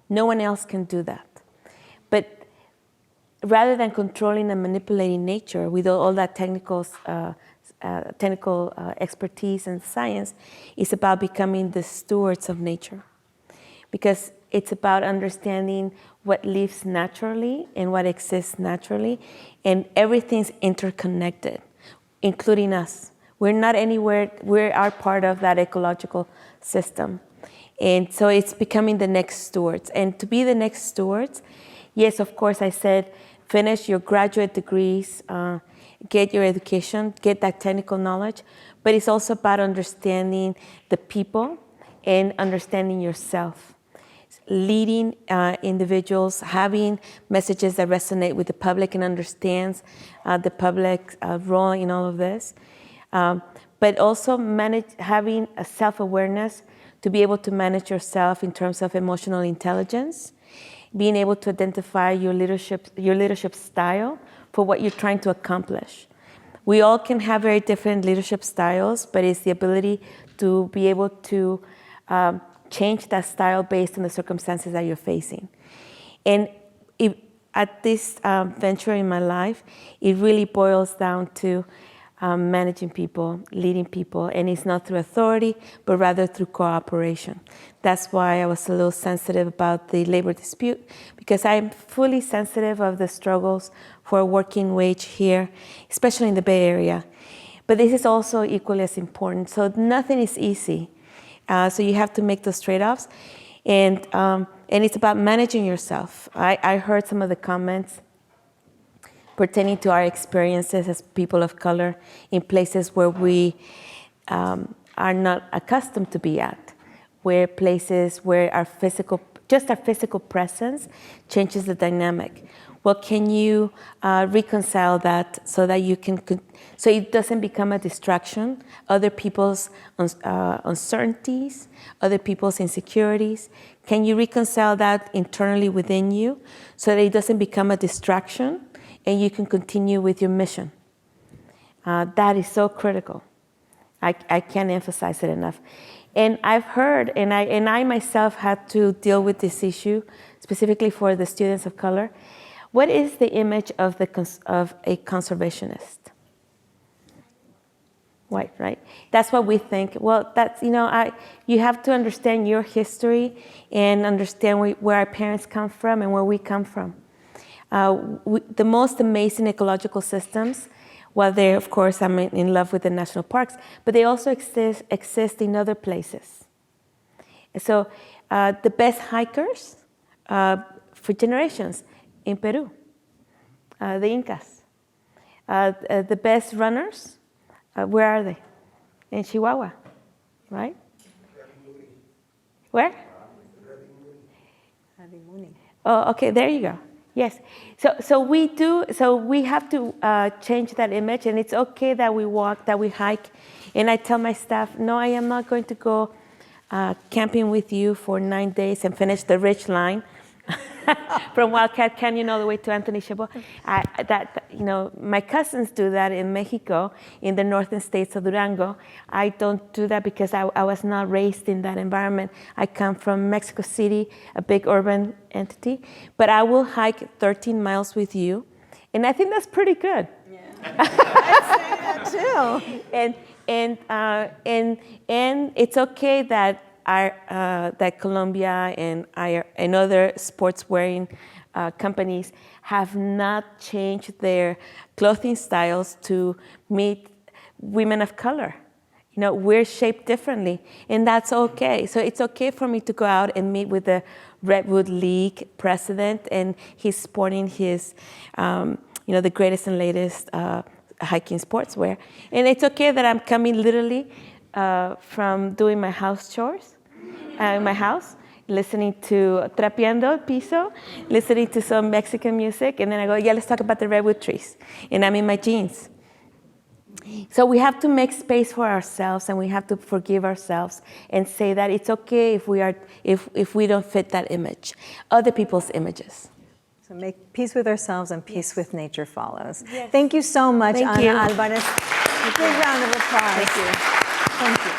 No one else can do that. But rather than controlling and manipulating nature with all that technical expertise and science, it's about becoming the stewards of nature. Because it's about understanding what lives naturally and what exists naturally, and everything's interconnected, including us. We're not anywhere, we are part of that ecological system. And so it's becoming the next stewards. And to be the next stewards, yes, of course, I said, finish your graduate degrees, get your education, get that technical knowledge, but it's also about understanding the people and understanding yourself. Leading individuals, having messages that resonate with the public and understands the public role in all of this, but also having a self-awareness to be able to manage yourself in terms of emotional intelligence, being able to identify your leadership style for what you're trying to accomplish. We all can have very different leadership styles, but it's the ability to be able to change that style based on the circumstances that you're facing. And at this venture in my life, it really boils down to managing people, leading people, and it's not through authority, but rather through cooperation. That's why I was a little sensitive about the labor dispute, because I'm fully sensitive of the struggles for a working wage here, especially in the Bay Area. But this is also equally as important. So nothing is easy. So you have to make those trade-offs. And it's about managing yourself. I heard some of the comments pertaining to our experiences as people of color in places where we are not accustomed to be at, where places where our physical presence changes the dynamic. Well, can you reconcile that so that you can, so it doesn't become a distraction, other people's uncertainties, other people's insecurities? Can you reconcile that internally within you so that it doesn't become a distraction and you can continue with your mission? That is so critical. I can't emphasize it enough. And I've heard, and I myself had to deal with this issue, specifically for the students of color. What is the image of a conservationist? White, right? That's what we think. Well, that's, you have to understand your history and understand where our parents come from and where we come from. The most amazing ecological systems, well, they, of course, I'm in love with the national parks, but they also exist in other places. So the best hikers for generations in Peru, the Incas. The best runners, where are they? In Chihuahua, right? Where? Oh, okay, there you go. Yes. So we have to change that image, and it's okay that we walk, that we hike. And I tell my staff, no, I am not going to go camping with you for 9 days and finish the ridge line from Wildcat Canyon all the way to Anthony Chabot. My cousins do that in Mexico, in the northern states of Durango. I don't do that because I was not raised in that environment. I come from Mexico City, a big urban entity, but I will hike 13 miles with you, and I think that's pretty good. Yeah. I'd say that too. And it's okay that that Colombia and other sports-wearing companies have not changed their clothing styles to meet women of color. We're shaped differently, and that's okay. So it's okay for me to go out and meet with the Redwood League president, and he's sporting his, the greatest and latest hiking sportswear. And it's okay that I'm coming literally from doing my house chores in my house, listening to Trapeando el Piso, listening to some Mexican music, and then I go, yeah, let's talk about the redwood trees. And I'm in my jeans. So we have to make space for ourselves, and we have to forgive ourselves and say that it's okay if we don't fit that image, other people's images. So make peace with ourselves, and peace with nature follows. Yes. Thank you so much, Thank Ana you. Alvarez. A big round of applause. Thank you. Thank you.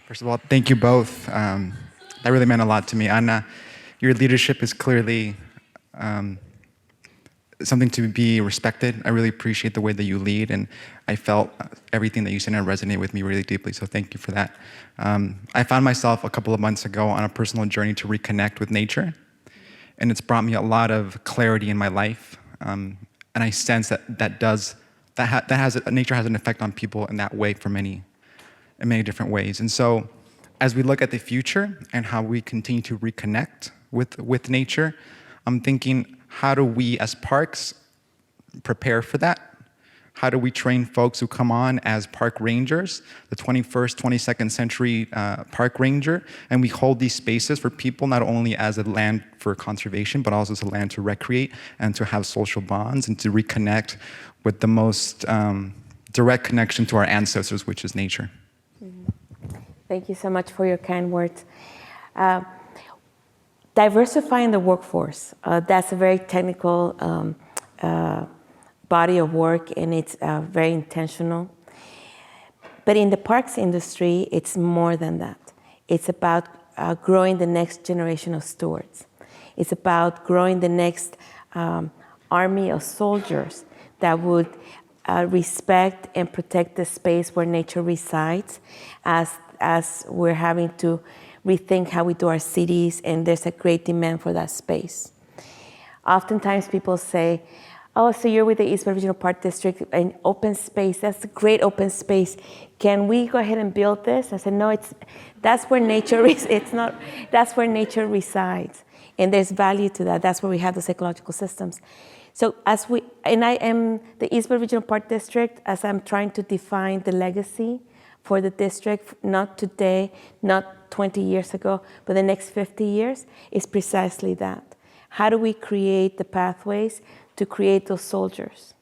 First of all, thank you both. That really meant a lot to me. Ana, your leadership is clearly something to be respected. I really appreciate the way that you lead, and I felt everything that you said and resonated with me really deeply, so thank you for that. I found myself a couple of months ago on a personal journey to reconnect with nature, and it's brought me a lot of clarity in my life, and I sense that nature has an effect on people in that way in many different ways. And so as we look at the future and how we continue to reconnect with nature, I'm thinking, how do we as parks prepare for that? How do we train folks who come on as park rangers, the 21st, 22nd century park ranger, and we hold these spaces for people not only as a land for conservation, but also as a land to recreate and to have social bonds and to reconnect with the most direct connection to our ancestors, which is nature. Thank you so much for your kind words. Diversifying the workforce, that's a very technical body of work, and it's very intentional. But in the parks industry, it's more than that. It's about growing the next generation of stewards. It's about growing the next army of soldiers that would respect and protect the space where nature resides, as we're having to rethink how we do our cities, and there's a great demand for that space. Oftentimes people say, Oh, so you're with the East Bay Regional Park District, an open space. That's a great open space. Can we go ahead and build this? I said, no, that's where nature is. It's not. That's where nature resides, and there's value to that. That's where we have those ecological systems. So I am the East Bay Regional Park District, as I'm trying to define the legacy for the district, not today, not 20 years ago, but the next 50 years, is precisely that. How do we create the pathways to create those soldiers,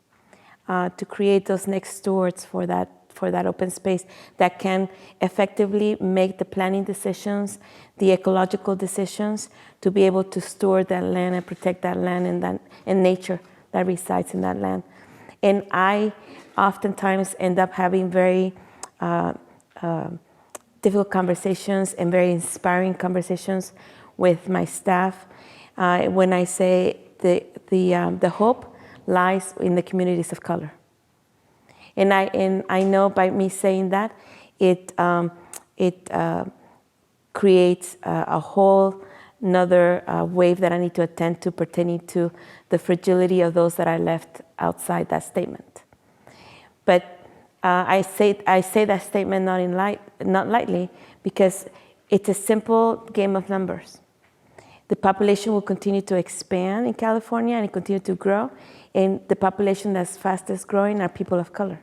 to create those next stewards for that open space that can effectively make the planning decisions, the ecological decisions, to be able to store that land and protect that land and nature that resides in that land. And I oftentimes end up having very difficult conversations and very inspiring conversations with my staff when I say the hope lies in the communities of color. And I know by me saying that, it creates a whole another wave that I need to attend to pertaining to the fragility of those that are left outside that statement. But I say that statement not lightly, because it's a simple game of numbers. The population will continue to expand in California and continue to grow, and the population that's fastest growing are people of color.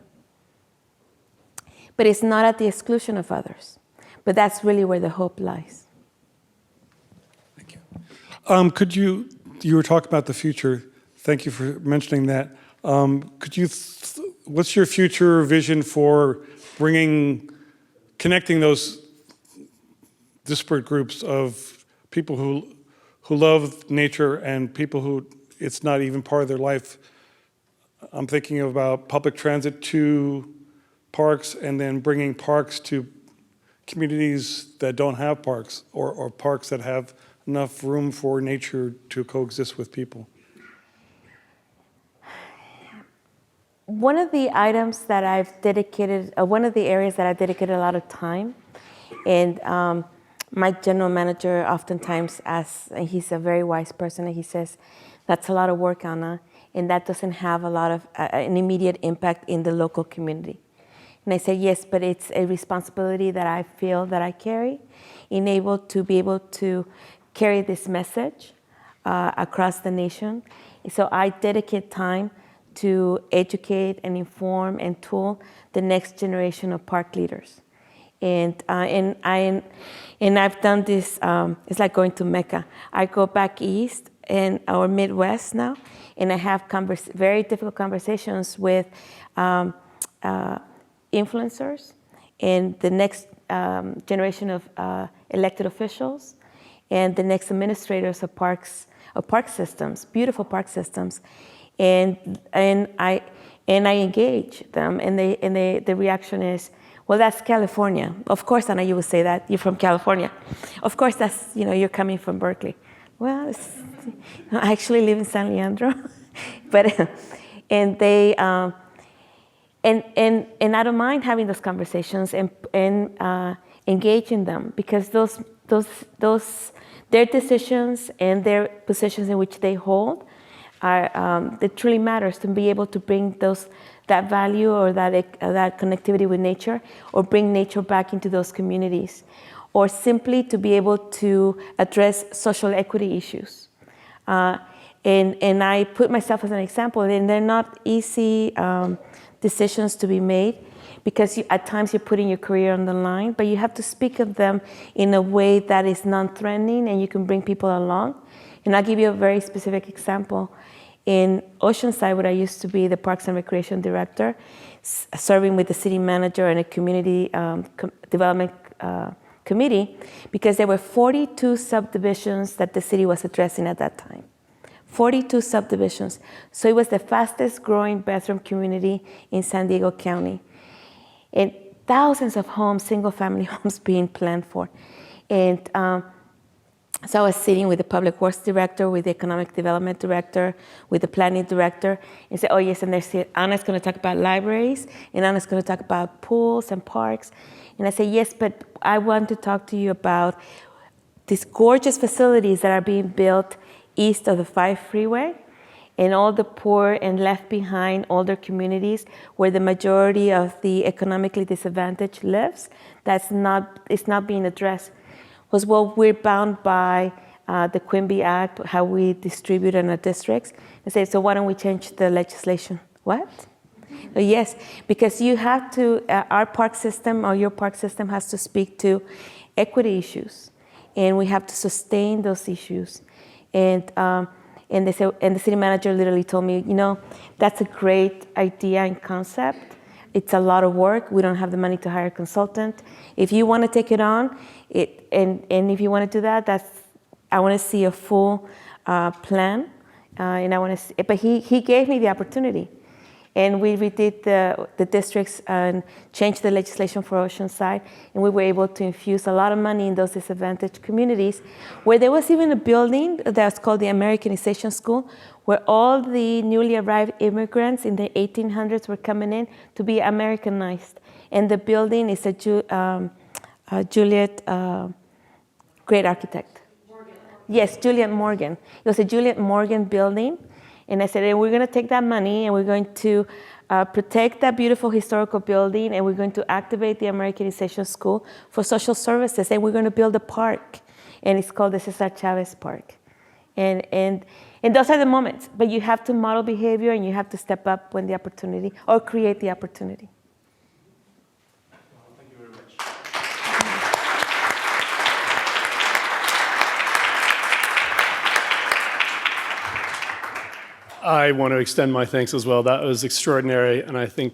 But it's not at the exclusion of others. But that's really where the hope lies. Thank you. You were talking about the future. Thank you for mentioning that. What's your future vision for connecting those disparate groups of people who love nature and people who it's not even part of their life? I'm thinking about public transit to parks, and then bringing parks to communities that don't have parks, or parks that have enough room for nature to coexist with people. One of the items that I've dedicated, one of the areas that I've dedicated a lot of time, and my general manager oftentimes asks, and he's a very wise person, and he says, that's a lot of work, Anna, and that doesn't have a lot of an immediate impact in the local community. And I say, yes, but it's a responsibility that I feel that I carry, be able to carry this message across the nation. So I dedicate time to educate and inform and tool the next generation of park leaders. And I've done this, it's like going to Mecca. I go back east or Midwest now, and I have very difficult conversations with influencers and the next generation of elected officials and the next administrators of park systems, beautiful park systems, and I engage them, and the reaction is, well, that's California. Of course, Anna, you would say that you're from California. Of course, that's you're coming from Berkeley. Well, I actually live in San Leandro, but and they. And I don't mind having those conversations and engaging them, because their decisions and their positions in which they hold are it truly matters to be able to bring that value or that connectivity with nature, or bring nature back into those communities, or simply to be able to address social equity issues. And I put myself as an example, and they're not easy decisions to be made, because at times you're putting your career on the line, but you have to speak of them in a way that is non-threatening and you can bring people along. And I'll give you a very specific example. In Oceanside, where I used to be the Parks and Recreation Director, serving with the city manager and a community development committee, because there were 42 subdivisions that the city was addressing at that time. 42 subdivisions. So it was the fastest growing bedroom community in San Diego County. And thousands of homes, single family homes being planned for. And so I was sitting with the Public Works Director, with the Economic Development Director, with the Planning Director, and said, oh yes, and Anna's going to talk about libraries, and Anna's going to talk about pools and parks. And I said, yes, but I want to talk to you about these gorgeous facilities that are being built east of the 5 freeway, and all the poor and left behind older communities where the majority of the economically disadvantaged lives, it's not being addressed. Was well, we're bound by the Quimby Act, how we distribute in our districts, and say, so why don't we change the legislation? What? Yes, because you have to, our park system or your park system has to speak to equity issues, and we have to sustain those issues. And the city manager literally told me, that's a great idea and concept. It's a lot of work. We don't have the money to hire a consultant. If you want to take it on, and if you want to do that, I want to see a full plan, and I want to. But he gave me the opportunity. And we redid the districts and changed the legislation for Oceanside, and we were able to infuse a lot of money in those disadvantaged communities, where there was even a building that's called the Americanization School, where all the newly arrived immigrants in the 1800s were coming in to be Americanized. And the building is a Juliet, great architect. Morgan. Yes, Juliet Morgan. It was a Juliet Morgan building. And I said, hey, we're going to take that money and we're going to protect that beautiful historical building, and we're going to activate the Americanization School for social services, and we're going to build a park. And it's called the Cesar Chavez Park. And those are the moments. But you have to model behavior, and you have to step up when the opportunity, or create the opportunity. Thank you very much. I want to extend my thanks as well. That was extraordinary, and I think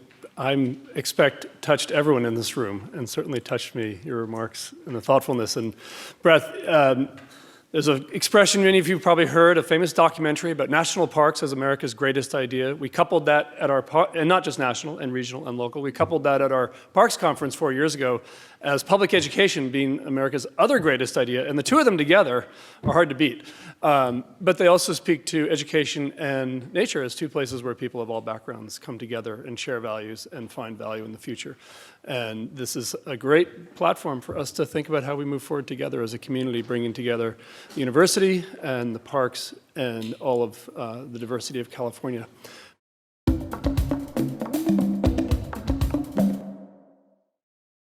touched everyone in this room, and certainly touched me, your remarks and the thoughtfulness and breadth. There's an expression many of you probably heard, a famous documentary about national parks as America's greatest idea. We coupled that at and not just national and regional and local, we coupled that at our Parks Conference 4 years ago as public education being America's other greatest idea, and the two of them together are hard to beat. But they also speak to education and nature as two places where people of all backgrounds come together and share values and find value in the future. And this is a great platform for us to think about how we move forward together as a community, bringing together the university and the parks and all of the diversity of California.